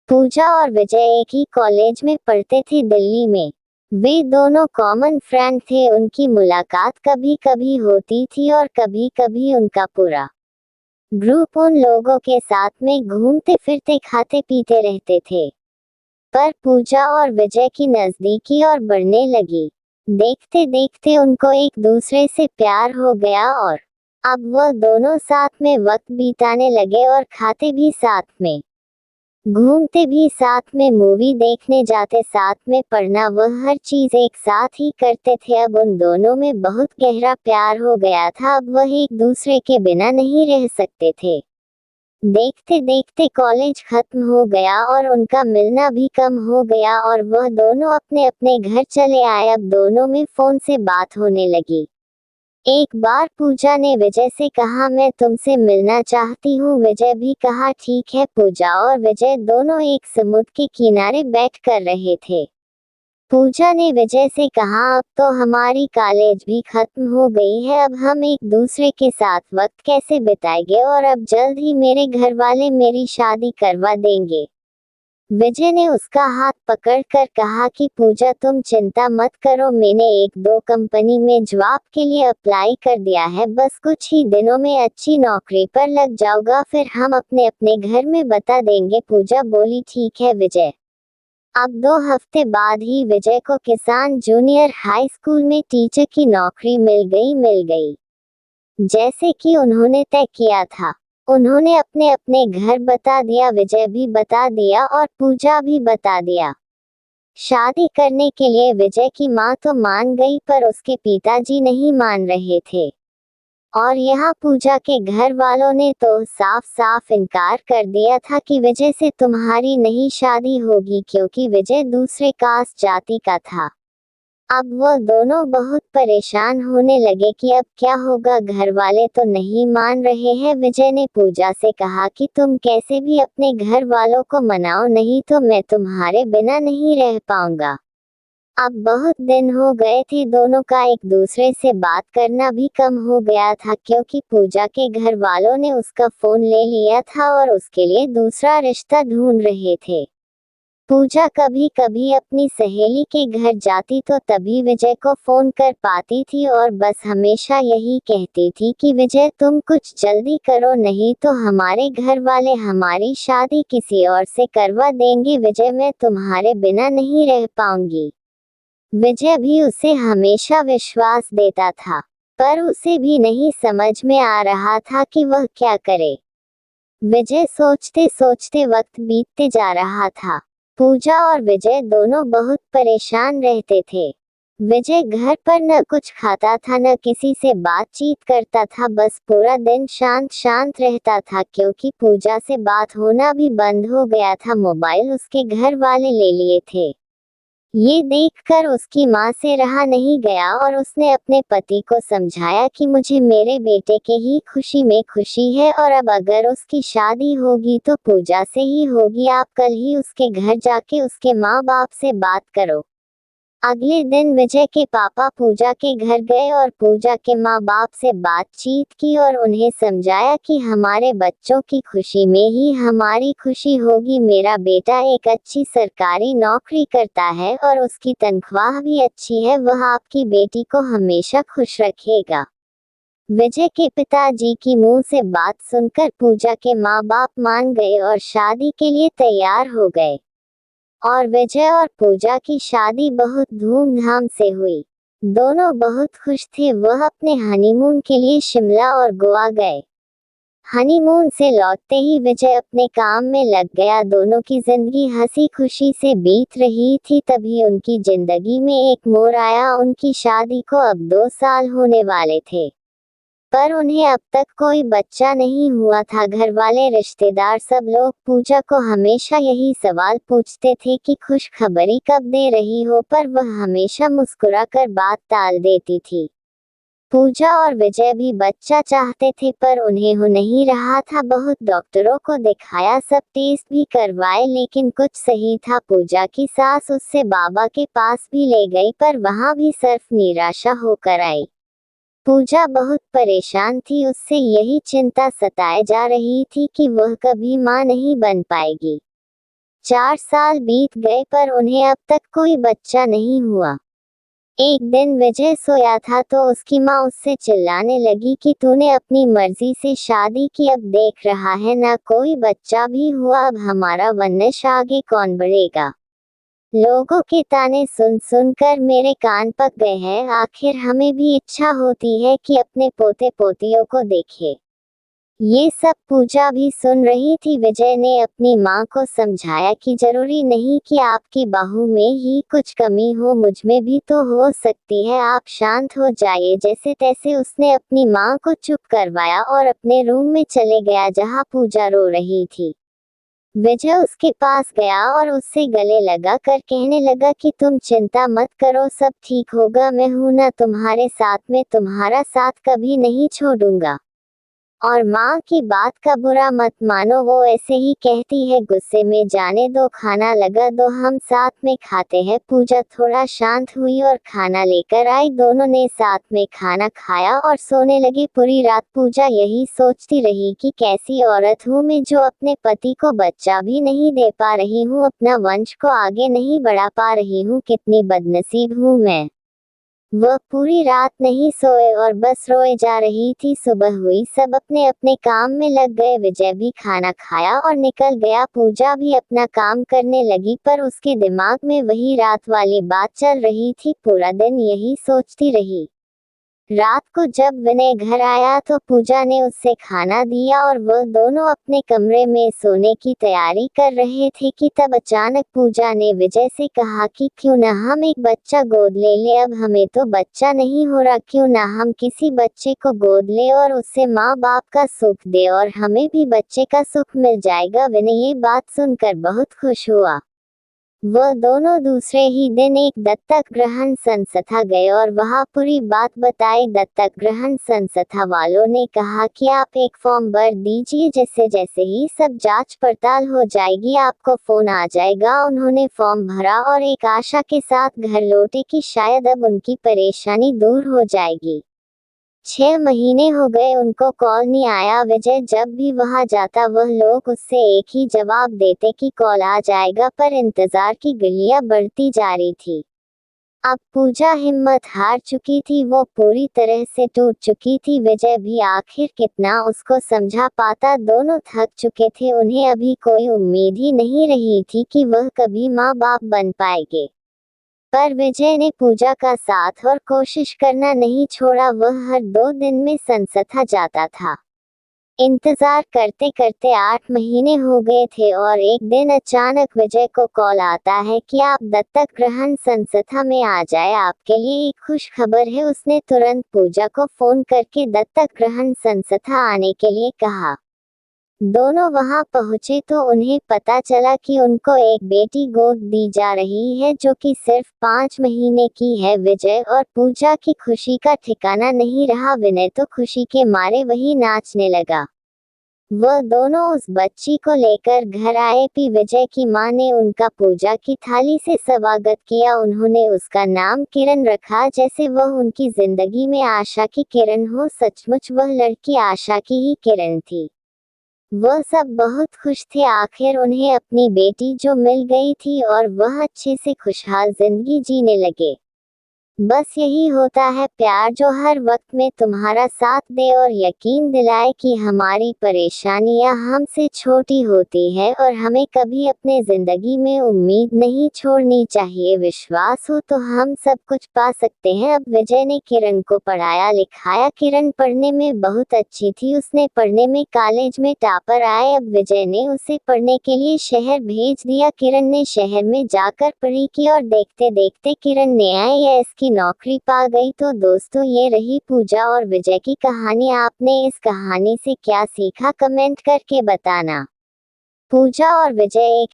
पूजा और विजय एक ही कॉलेज में पढ़ते थे दिल्ली में। वे दोनों कॉमन फ्रेंड थे। उनकी मुलाकात कभी कभी होती थी और कभी कभी उनका पूरा ग्रुप उन लोगों के साथ में घूमते फिरते खाते पीते रहते थे। पर पूजा और विजय की नजदीकी और बढ़ने लगी। देखते देखते उनको एक दूसरे से प्यार हो गया और अब वह दोनों साथ में वक्त बिताने लगे और खाते भी साथ में, घूमते भी साथ में, मूवी देखने जाते साथ में, पढ़ना, वह हर चीज एक साथ ही करते थे। अब उन दोनों में बहुत गहरा प्यार हो गया था। अब वह एक दूसरे के बिना नहीं रह सकते थे। देखते देखते कॉलेज खत्म हो गया और उनका मिलना भी कम हो गया और वह दोनों अपने अपने घर चले आए। अब दोनों में फोन से बात होने लगी। एक बार पूजा ने विजय से कहा, मैं तुमसे मिलना चाहती हूँ। विजय भी कहा, ठीक है। पूजा और विजय दोनों एक समुद्र के किनारे बैठ कर रहे थे। पूजा ने विजय से कहा, अब तो हमारी कॉलेज भी खत्म हो गई है। अब हम एक दूसरे के साथ वक्त कैसे बिताएंगे और अब जल्द ही मेरे घर वाले मेरी शादी करवा देंगे। विजय ने उसका हाथ पकड़कर कहा कि पूजा, तुम चिंता मत करो। मैंने एक दो कंपनी में जॉब के लिए अप्लाई कर दिया है। बस कुछ ही दिनों में अच्छी नौकरी पर लग जाऊंगा, फिर हम अपने अपने घर में बता देंगे। पूजा बोली, ठीक है विजय। अब 2 हफ्ते बाद ही विजय को किसान जूनियर हाई स्कूल में टीचर की नौकरी मिल गई जैसे कि उन्होंने तय किया था। उन्होंने अपने अपने घर बता दिया, विजय भी बता दिया और पूजा भी बता दिया। शादी करने के लिए विजय की माँ तो मान गई, पर उसके पिताजी नहीं मान रहे थे। और यहाँ पूजा के घर वालों ने तो साफ साफ इनकार कर दिया था कि विजय से तुम्हारी नहीं शादी होगी, क्योंकि विजय दूसरे कास्ट जाति का था। अब वह दोनों बहुत परेशान होने लगे कि अब क्या होगा। घर वाले तो नहीं मान रहे हैं। विजय ने पूजा से कहा कि तुम कैसे भी अपने घर वालों को मनाओ, नहीं तो मैं तुम्हारे बिना नहीं रह पाऊंगा। अब बहुत दिन हो गए थे, दोनों का एक दूसरे से बात करना भी कम हो गया था, क्योंकि पूजा के घर वालों ने उसका फोन ले लिया था और उसके लिए दूसरा रिश्ता ढूंढ रहे थे। पूजा कभी कभी अपनी सहेली के घर जाती तो तभी विजय को फोन कर पाती थी और बस हमेशा यही कहती थी कि विजय, तुम कुछ जल्दी करो, नहीं तो हमारे घर वाले हमारी शादी किसी और से करवा देंगे। विजय, मैं तुम्हारे बिना नहीं रह पाऊंगी। विजय भी उसे हमेशा विश्वास देता था, पर उसे भी नहीं समझ में आ रहा था कि वह क्या करे। विजय सोचते सोचते वक्त बीतते जा रहा था। पूजा और विजय दोनों बहुत परेशान रहते थे। विजय घर पर न कुछ खाता था, न किसी से बातचीत करता था, बस पूरा दिन शांत शांत रहता था, क्योंकि पूजा से बात होना भी बंद हो गया था। मोबाइल उसके घर वाले ले लिए थे। ये देखकर उसकी माँ से रहा नहीं गया और उसने अपने पति को समझाया कि मुझे मेरे बेटे के ही खुशी में खुशी है और अब अगर उसकी शादी होगी तो पूजा से ही होगी। आप कल ही उसके घर जाके उसके माँ बाप से बात करो। अगले दिन विजय के पापा पूजा के घर गए और पूजा के माँ बाप से बातचीत की और उन्हें समझाया कि हमारे बच्चों की खुशी में ही हमारी खुशी होगी। मेरा बेटा एक अच्छी सरकारी नौकरी करता है और उसकी तनख्वाह भी अच्छी है, वह आपकी बेटी को हमेशा खुश रखेगा। विजय के पिताजी की मुंह से बात सुनकर पूजा के माँ बाप मान गए और शादी के लिए तैयार हो गए। और विजय और पूजा की शादी बहुत धूमधाम से हुई। दोनों बहुत खुश थे। वह अपने हनीमून के लिए शिमला और गोवा गए। हनीमून से लौटते ही विजय अपने काम में लग गया। दोनों की जिंदगी हंसी खुशी से बीत रही थी, तभी उनकी जिंदगी में एक मोड़ आया। उनकी शादी को अब 2 साल होने वाले थे, पर उन्हें अब तक कोई बच्चा नहीं हुआ था। घर वाले, रिश्तेदार, सब लोग पूजा को हमेशा यही सवाल पूछते थे कि खुशखबरी कब दे रही हो, पर वह हमेशा मुस्कुराकर बात टाल देती थी। पूजा और विजय भी बच्चा चाहते थे, पर उन्हें हो नहीं रहा था। बहुत डॉक्टरों को दिखाया, सब टेस्ट भी करवाए, लेकिन कुछ सही था। पूजा की सास उससे बाबा के पास भी ले गई, पर वहां भी सिर्फ निराशा होकर आई। पूजा बहुत परेशान थी। उससे यही चिंता सताए जा रही थी कि वह कभी मां नहीं बन पाएगी। 4 साल बीत गए पर उन्हें अब तक कोई बच्चा नहीं हुआ। एक दिन विजय सोया था तो उसकी माँ उससे चिल्लाने लगी कि तूने अपनी मर्जी से शादी की, अब देख रहा है ना कोई बच्चा भी हुआ, अब हमारा वंश आगे कौन बढ़ेगा। लोगों के ताने सुन सुनकर मेरे कान पक गए हैं, आखिर हमें भी इच्छा होती है कि अपने पोते पोतियों को देखे। ये सब पूजा भी सुन रही थी। विजय ने अपनी माँ को समझाया कि जरूरी नहीं कि आपकी बहू में ही कुछ कमी हो, मुझ में भी तो हो सकती है, आप शांत हो जाइए। जैसे तैसे उसने अपनी माँ को चुप करवाया और अपने रूम में चले गया जहाँ पूजा रो रही थी। विजय उसके पास गया और उससे गले लगा कर कहने लगा कि तुम चिंता मत करो, सब ठीक होगा, मैं हूं ना तुम्हारे साथ में, तुम्हारा साथ कभी नहीं छोड़ूंगा। और माँ की बात का बुरा मत मानो, वो ऐसे ही कहती है, गुस्से में जाने दो, खाना लगा दो, हम साथ में खाते हैं। पूजा थोड़ा शांत हुई और खाना लेकर आई। दोनों ने साथ में खाना खाया और सोने लगे। पूरी रात पूजा यही सोचती रही कि कैसी औरत हूँ मैं जो अपने पति को बच्चा भी नहीं दे पा रही हूँ, अपना वंश को आगे नहीं बढ़ा पा रही हूँ, कितनी बदनसीब हूँ मैं। वह पूरी रात नहीं सोए और बस रोए जा रही थी। सुबह हुई, सब अपने अपने काम में लग गए। विजय भी खाना खाया और निकल गया। पूजा भी अपना काम करने लगी पर उसके दिमाग में वही रात वाली बात चल रही थी। पूरा दिन यही सोचती रही। रात को जब विनय घर आया तो पूजा ने उससे खाना दिया और वह दोनों अपने कमरे में सोने की तैयारी कर रहे थे कि तब अचानक पूजा ने विजय से कहा कि क्यों ना हम एक बच्चा गोद ले ले, अब हमें तो बच्चा नहीं हो रहा, क्यों ना हम किसी बच्चे को गोद ले और उससे माँ बाप का सुख दे और हमें भी बच्चे का सुख मिल जाएगा। विनय ये बात सुनकर बहुत खुश हुआ। वह दोनों दूसरे ही दिन एक दत्तक ग्रहण संस्था गए और वहां पूरी बात बताई। दत्तक ग्रहण संस्था वालों ने कहा कि आप एक फॉर्म भर दीजिए, जैसे जैसे ही सब जांच पड़ताल हो जाएगी आपको फोन आ जाएगा। उन्होंने फॉर्म भरा और एक आशा के साथ घर लौटे कि शायद अब उनकी परेशानी दूर हो जाएगी। 6 महीने हो गए, उनको कॉल नहीं आया। विजय जब भी वहां जाता वह लोग उससे एक ही जवाब देते कि कॉल आ जाएगा, पर इंतजार की घड़ियां बढ़ती जा रही थी। अब पूजा हिम्मत हार चुकी थी, वो पूरी तरह से टूट चुकी थी। विजय भी आखिर कितना उसको समझा पाता, दोनों थक चुके थे। उन्हें अभी कोई उम्मीद ही नहीं रही थी कि वह कभी माँ बाप बन पाएंगे। पर विजय ने पूजा का साथ और कोशिश करना नहीं छोड़ा। वह हर 2 दिन में संस्था जाता था। इंतजार करते करते 8 महीने हो गए थे और एक दिन अचानक विजय को कॉल आता है कि आप दत्तक ग्रहण संस्था में आ जाए, आपके लिए एक खुश खबर है। उसने तुरंत पूजा को फोन करके दत्तक ग्रहण संस्था आने के लिए कहा। दोनों वहां पहुंचे तो उन्हें पता चला कि उनको एक बेटी गोद दी जा रही है जो कि सिर्फ 5 महीने की है। विजय और पूजा की खुशी का ठिकाना नहीं रहा। विनय तो खुशी के मारे वही नाचने लगा। वह दोनों उस बच्ची को लेकर घर आए। विजय की मां ने उनका पूजा की थाली से स्वागत किया। उन्होंने उसका नाम किरण रखा, जैसे वह उनकी जिंदगी में आशा की किरण हो। सचमुच वह लड़की आशा की ही किरण थी। वह सब बहुत खुश थे, आखिर उन्हें अपनी बेटी जो मिल गई थी और वह अच्छे से खुशहाल जिंदगी जीने लगे। बस यही होता है प्यार, जो हर वक्त में तुम्हारा साथ दे और यकीन दिलाए कि हमारी परेशानियां हमसे छोटी होती है और हमें कभी अपने जिंदगी में उम्मीद नहीं छोड़नी चाहिए। विश्वास हो तो हम सब कुछ पा सकते हैं। अब विजय ने किरण को पढ़ाया लिखाया। किरण पढ़ने में बहुत अच्छी थी, उसने पढ़ने में कॉलेज में टॉपर आए। अब विजय ने उसे पढ़ने के लिए शहर भेज दिया। किरण ने शहर में जाकर पढ़ी की और देखते देखते किरण ने IAS की नौकरी पा गई। तो दोस्तों, ये रही पूजा और विजय की कहानी। आपने इस कहानी से क्या सीखा, कमेंट करके बताना। पूजा और विजय एक